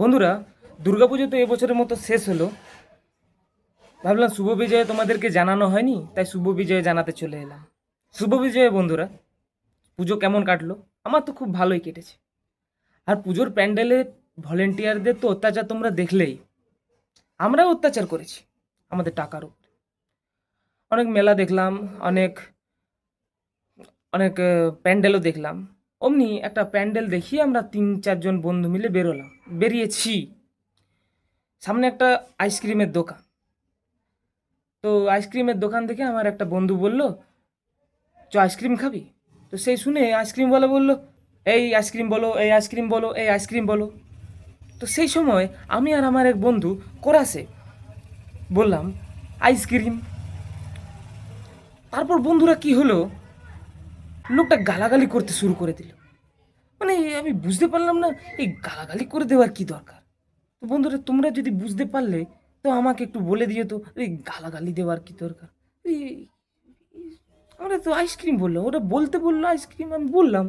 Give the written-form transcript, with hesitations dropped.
বন্ধুরা, দুর্গাপুজো তো এবছরের মতো শেষ হলো। ভাবলাম শুভ বিজয়ে তোমাদেরকে জানানো হয়নি, তাই শুভ বিজয়ে জানাতে চলে এলাম। শুভ বিজয়ে বন্ধুরা, পুজো কেমন কাটলো? আমার তো খুব ভালোই কেটেছে। আর পুজোর প্যান্ডেলে ভলেন্টিয়ারদের তো অত্যাচার তোমরা দেখলেই। আমরাও অত্যাচার করেছি আমাদের টাকার উপর। অনেক মেলা দেখলাম, অনেক অনেক প্যান্ডেলও দেখলাম। অমনি একটা প্যান্ডেল দেখি আমরা 3-4 জন বন্ধু মিলে বেরিয়েছি। সামনে একটা আইসক্রিমের দোকান। তো আইসক্রিমের দোকান থেকে আমার একটা বন্ধু বলল, চ আইসক্রিম খাবি? তো সেই শুনে আইসক্রিমওয়ালা বলল, এই আইসক্রিম বলো, এই আইসক্রিম বলো, এই আইসক্রিম বলো। তো সেই সময় আমি আর আমার এক বন্ধু কোরাসে বললাম, আইসক্রিম। তারপর বন্ধুরা কি হলো, লোকটা গালাগালি করতে শুরু করে দিল। মানে আমি বুঝতে পারলাম না এই গালাগালি করে দেওয়ার কি দরকার। তো বন্ধুরা, তোমরা যদি বুঝতে পারলে তো আমাকে একটু বলে দিও তো, এই গালাগালি দেওয়ার কি দরকার। এই আমরা তো আইসক্রিম বললাম, ওটা বলতে বললো আইসক্রিম, আমি বললাম।